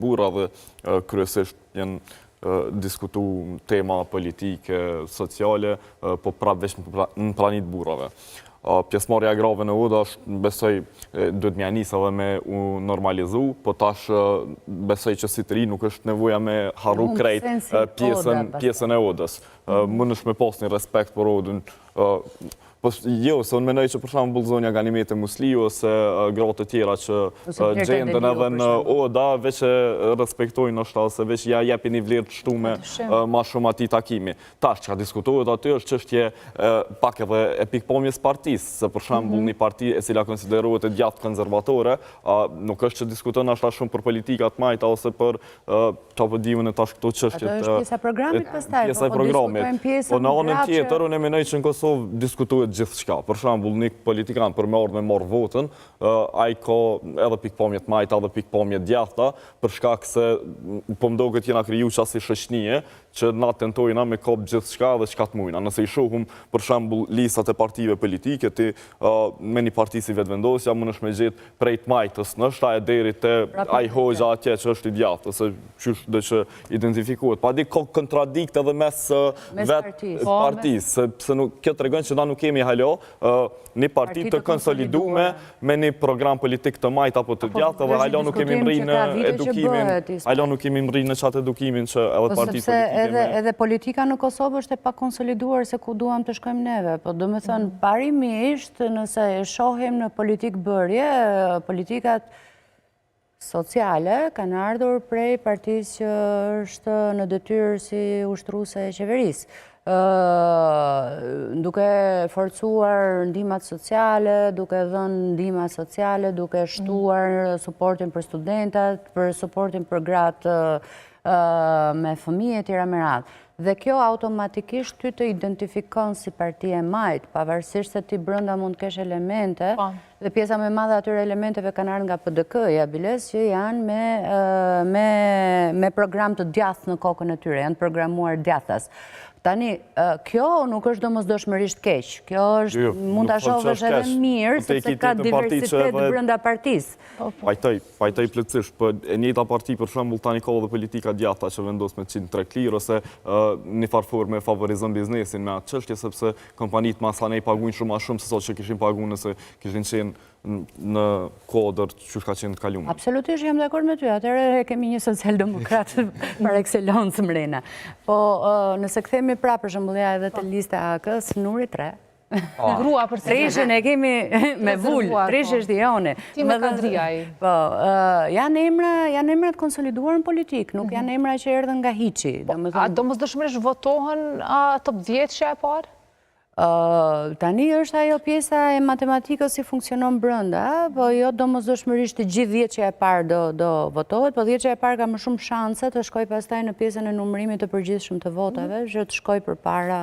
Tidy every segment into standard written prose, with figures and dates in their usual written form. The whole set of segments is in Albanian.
burra dhe kryesisht janë diskutu tema politike, sociale, po prapë veç në pranit burrave. Pjesëmarrja grave në UDA është, besoj, duhet mja njësë edhe me u normalizu, po tash besoj që si të ri nuk është nevoja me harru krejt pjesën e UDA-s. Më nëshme pas një respekt për UDA-n. Po jo, se unë menoj që për shembull zonja Ganimete Musli ose gratë të tjera që gjendën edhe në ODA, veç e respektojnë është ose veç ja jepi një vlerë të shtume ma shumë atij takimi. Tash që ka diskutohet aty është çështje pak edhe e pikpamjes partisë, se për shembull një parti e cila konsiderohet e djathtë konservatore, nuk është që diskuton ashta shumë për politikat majta ose për çfarë diun e tash këto çështje. Ato është pjesa e programit pastaj, pjesa e programit. Po në anën tjetër unë mendoj që në Kosovë diskutohet gjithçka. Për shembull, një politikan për me marrë votën, ai ka edhe pikpamje të majta, edhe pikpamje djathta, për shkak se po mdoket jena kriju qasi shoqënie që na tentojna me kap gjithçka dhe çka të mujna. Nëse i shohum për shembull listat e partive politike, ti me një parti si Vetëvendosja mundesh me gjetë prej të majtës nështë e deri te ai hoxha atje që është i djathtë, ose qysh do që identifikohet. Pa di ka kontradikt edhe mes partisë, sepse kjo tregon që na nuk kemi halo një parti të konsolidume me një program politik të majt apo të djathtë, dhe halo nuk kemi mri në edukimin, halo nuk kemi mri në qatë edukimin që edhe parti politike. Edhe politika në Kosovë është e pa konsoliduar se ku duam të shkojmë neve. Po do me thënë, parimisht, nëse e shohim në politikë bërje, politikat sociale kanë ardhur prej partisë që është në detyrë si ushtruese e qeverisë. Duke forcuar ndihmat sociale, duke dhënë ndihma sociale, duke shtuar suportin për studentat, për suportin për gratë me fëmijë e tjera me radhë. Dhe kjo automatikisht ty të identifikon si parti e majt, pavarësisht se ti brenda mund të kesh elemente, dhe pjesa më e madhe atyre elementeve kanë ardhur nga PDK-ja, biles, që janë me program të djathtë në kokën e tyre, janë programuar djathtas. Tani, kjo nuk është domosdoshmërisht keq. Kjo është, mund ta shohësh edhe mirë, sepse ka diversitet brenda partisë. Pajtoj plotësisht, po e njëjta parti për shembull tani ka edhe politika djathta që vendos me 103 lirë ose në farë forme favorizon biznesin me atë çështje, sepse kompanitë masanej paguajnë shumë më shumë se sa që kishin paguar nëse kishin qenë në kodër që ka qenë të kaluar. Absolutisht jam dakord me ty. Atëherë kemi një socialdemokrat par excellence mrena. Po nëse kthehemi prapë për shembull edhe te lista AK-s numri 3. Grua për Trishën e kemi me vul, Trishë është jone. Ti me Kadriaj. Po, janë emra të konsoliduar në politik, nuk janë emra që erdhën nga hiçi. A domosdoshmërisht votohen top 10 që e parë? Tani është ajo pjesa e matematikës si funksionon brenda, po jo domosdoshmërisht të gjithë 10 që e parë do votohet, po 10 që e parë ka më shumë shanse të shkoj pastaj në pjesën e numërimit të përgjithshëm të votave, që të shkoj përpara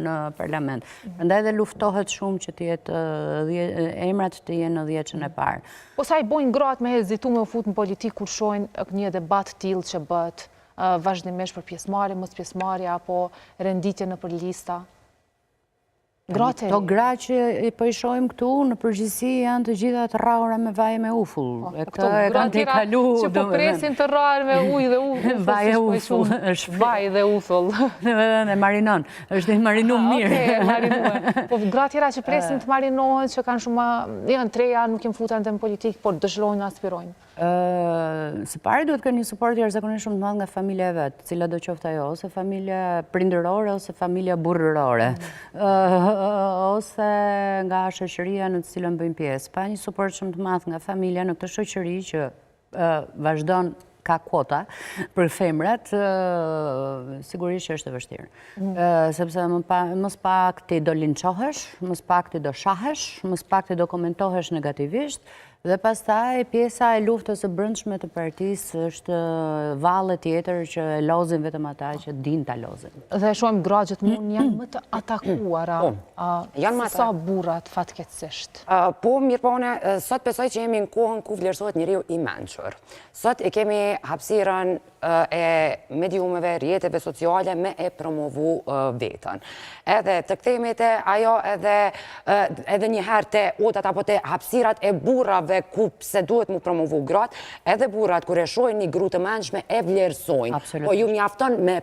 në parlament. Prandaj dhe luftohet shumë që të jetë emrat të jenë në 10-ën e parë. Po sa i bojnë gratë me hezitu me u fut në politikë kur shohin një debat tillë që bëhet vazhdimisht për pjesëmarrje, mos pjesëmarrje apo renditje në për lista? To gra që po i shohim këtu në përgjithësi janë të gjitha të rrahura me vaj me ufull. Këto gra tjera që po presin të rrahur me ujë dhe ufull. Vaj e ufull. Vaj dhe ufull. E marinon. Është i marinuar mirë. Okej, marinuar. Po gra tjera që presin të marinohen, që kanë shumë janë treja, nuk kem futur në politikë, por dëshirojnë, aspirojnë. Së pari duhet kanë një suport jashtëzakonisht shumë të madh nga familja e vet, cila do qoftë ajo, ose familja prindërore ose familja burrërore, ose nga shoqëria në të cilën bëjnë pjesë. Pa një suport shumë të madh nga familja në këtë shoqëri që vazhdon ka kuota për femrat, sigurisht që është e vështirë. Sepse më pak ti do linçohesh, më pak ti do shahesh, më pak ti do komentohesh negativisht, dhe pastaj pjesa e luftës së brendshme të partisë është valle tjetër që e lozin vetëm ata që dinë ta lozin. Dhe shohim gra gjithmonë janë më të atakuara sa burrat fatkeqësisht. Po, mirëpone, sot besoj që jemi në kohën ku vlerësohet njeriu i mençur. Sot e kemi hapësirën e mediumeve, rjetëve sociale me e promovu vetën. Edhe të kthehemi te ajo edhe njëherë te odat apo te hapësirat e burrave ku pse duhet mu promovu gratë, edhe burrat kur e shohin një gru të mençme e vlerësojnë. Po ju mjafton me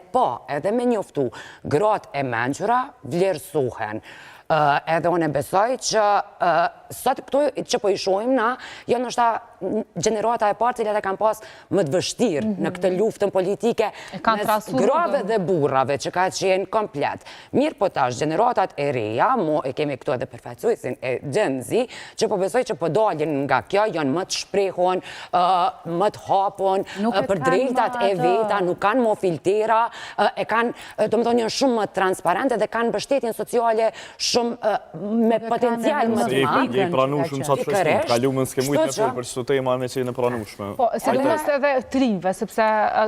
edhe me njoftu gratë e mençura vlerësohen. Edhe unë besoj që sot këtu që po i shohim na, jo nështë gjenerata e parë cilat e kanë pas më të vështirë në këtë luftën politike mes grave dhe burrave, që ka qenë komplet. Mirë po tash, generatat e reja, e kemi këtu edhe përfaqësuesin e Gen Z, që po besoj që po dalin nga kjo, janë më të shprehun, më të hapun, për drejtat e veta, nuk kanë më filtera, e kanë, do më thonë, janë shumë më transparente dhe kanë mbështetjen sociale shumë me potencial më të madh. Je i pranueshëm çfarë shoqëri, kalumën s'ke mujt me fol për çdo temë me qenë e pranueshme. Po, sidomos edhe të rinjve, sepse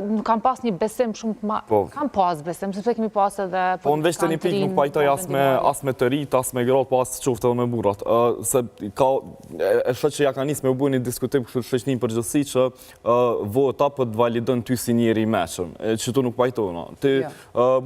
nuk kam pas një besim shumë të madh. Kam pas besim, sepse kemi pas edhe po në veç të një pikë nuk pajtoj as me të rinjt, as me gratë, po as qoftë edhe me burrat. Se ka e shoh që ja kanë nisë me u bën një diskutim kështu shoqërinë përgjithësi që vota po të validon ty si njeri i mëshëm. Që tu nuk pajtona. Ti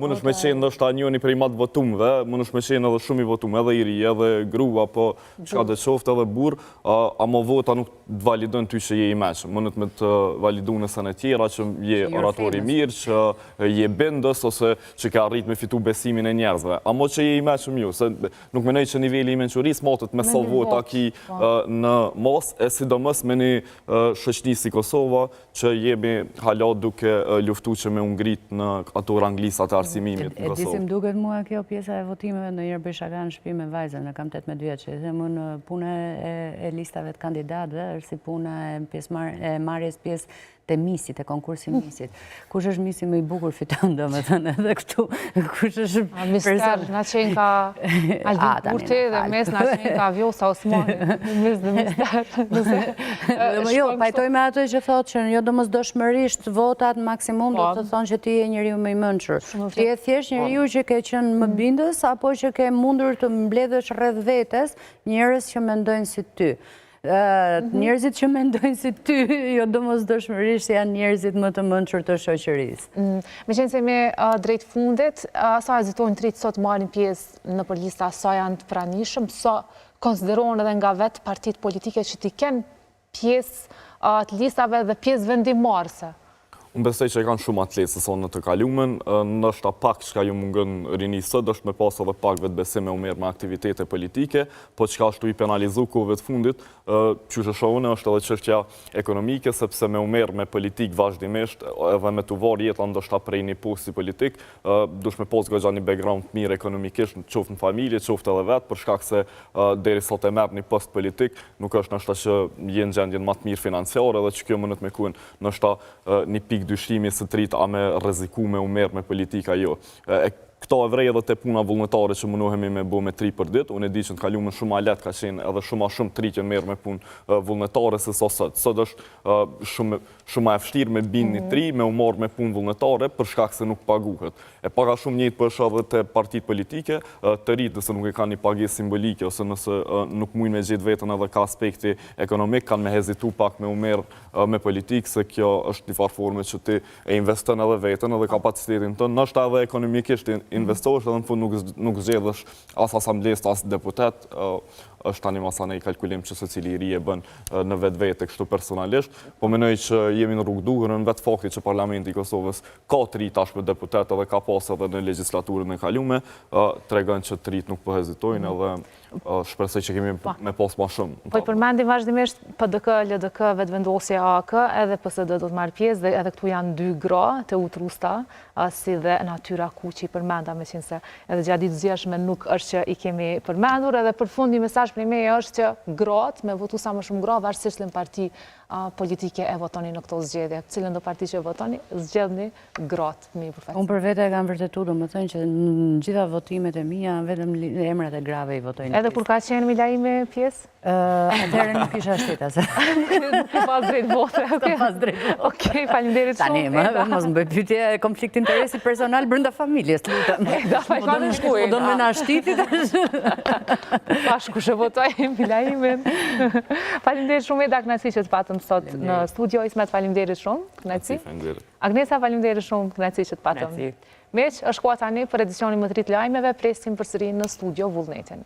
mundesh me qenë ndoshta njëri prej më të votuarve, mundesh me qenë edhe shumë i votuar, edhe i ri, edhe grua, po çka do të qoftë edhe burr, ama vota nuk të validon ty që je i mëshëm. Mundet me të validu nësën e tjera që je orator i mirë, që je bindës, ose që ka arrit me fitu besimin e njerëzve. Amo që je i mëshëm ju, se nuk menoj që nivelli i mençurisë matët me sa vota ki në mos, e sidomos me një shoqëri si Kosova, që jemi hala duke luftu që me ngrit në ato ranglisat e arsimimit në Kosovë. E disim duket mua kjo pjesa e votimeve, ndonjëherë bëj shaka në shtëpi me vajzën, e kam 18 vjeç, dhe më puna e listave të kandidatëve është si puna e marrjes pjesë të misit, e konkursi misit. Kush është misi më i bukur fiton, domethënë edhe këtu. Kush është Mister, na qenë ka Albin Kurti dhe mes na qenë ka Vjosa Osmani. Mes dhe Mister. Jo, pajtoj me ato që thotë që jo domosdoshmërisht votat maksimum do të thonë që ti je njeriu më i mençur. Ti je thjesht njeriu që ke qenë më bindës apo që ke mundur të mbledhësh rreth vetes njerëz që mendojnë si ty. Njerëzit që mendojnë si ty, jo domosdoshmërisht janë njerëzit më të mençur të shoqërisë. Me qenë se me drejt fundit, sa hezitojnë të rritë sot marrin pjesë në për lista, sa janë të pranishëm, sa konsiderohen edhe nga vetë partitë politike që ti kenë pjesë të listave dhe pjesë vendimarrëse. Unë besoj që e kanë shumë atletë se sonë në të kalumen, nështë pak që ka ju mungën rinisë, dështë me pas edhe pak vetë besime u merë me aktivitete politike, po që ka ashtu i penalizu kove të fundit, që që shohune është edhe çështja ekonomike, sepse me u merë me politik vazhdimisht, edhe me të varë jetën ndoshta prej një posti politik, dush me pas gëgja një background mirë ekonomikisht, qoftë në familje, qoftë edhe vetë, për shkak se deri sot e merë një post politik, nuk është nështë që jenë gjendjen më të mirë financiare, edhe që kjo mënët me kun nështë një pikë dyshimi së tritë a me rreziku me u merë me politika jo. Këto e vrej edhe të puna vullnetare që mundohemi me bo me 3 për ditë. Unë e di që në kalumen shumë a let ka qenë edhe shumë a shumë tritje merë me punë vullnetare se sa sot. Sot është shumë a efshtirë me bind një 3, me u marë me punë vullnetare për shkak se nuk paguhet. E paka shumë njëtë për shë edhe të partitë politike, të rritë nëse nuk e ka një pagesë simbolike, ose nëse nuk mujnë me gjithë vetën edhe ka aspekti ekonomik, kanë me hezitu pak me u merë me politikë, se kjo është një farforme që ti e investën edhe vetën edhe kapacitetin të, nështë edhe ekonomikisht investohesh edhe në fund nuk zgjedhësh as asamblesë, as deputet, është tani masane i kalkulim që se cili i ri e bën në vetë vete kështu personalisht, po menoj që jemi në rrugë duhur në vetë fakti që Parlamenti i Kosovës ka 3 tashme deputet edhe ka pas edhe në legislaturën e kalume, tregon që 3 nuk po hezitojnë edhe shpresoj që kemi me pas ma shumë. Po i përmendim vazhdimisht PDK, LDK, vetëvendosja AK, edhe PSD do të marrë pjesë dhe edhe këtu janë 2 gra të utrusta, si dhe Natyra Kuqi përmenda, me qenë se edhe gjatë ditë zjershme nuk është që i kemi përmendur, edhe për fund një mesazh prej meje është që gratë me votu sa më shumë gra, varësisht në parti politike e votoni në këto zgjedhje. Cilën do parti që e votoni, zgjedhni gratë me i përfaqësues. Unë për vete e kam vërtetuar, domethënë që në gjitha votimet e mia vetëm emrat e grave i votojnë. Edhe kur ka qenë Milaimi pjesë? Atëherë nuk isha shtetas. Nuk ke pas drejt vote. Kam pas drejt vote. Okej, faleminderit shumë. Tani, mos më bëj pyetje konflikt interesi personal brenda familjes, lutem. Do më na shtitit. Pash kush e votoi Milaimin. Faleminderit shumë Eda, kënaqësi që të patëm sot në studio. Ismet, faleminderit shumë, kënaqësi. Faleminderit. Agnesa, faleminderit shumë, kënaqësi që të patëm. Meq, është koha tani për edicionin më të ri të lajmeve, presim përsëri në studio Vullnetin.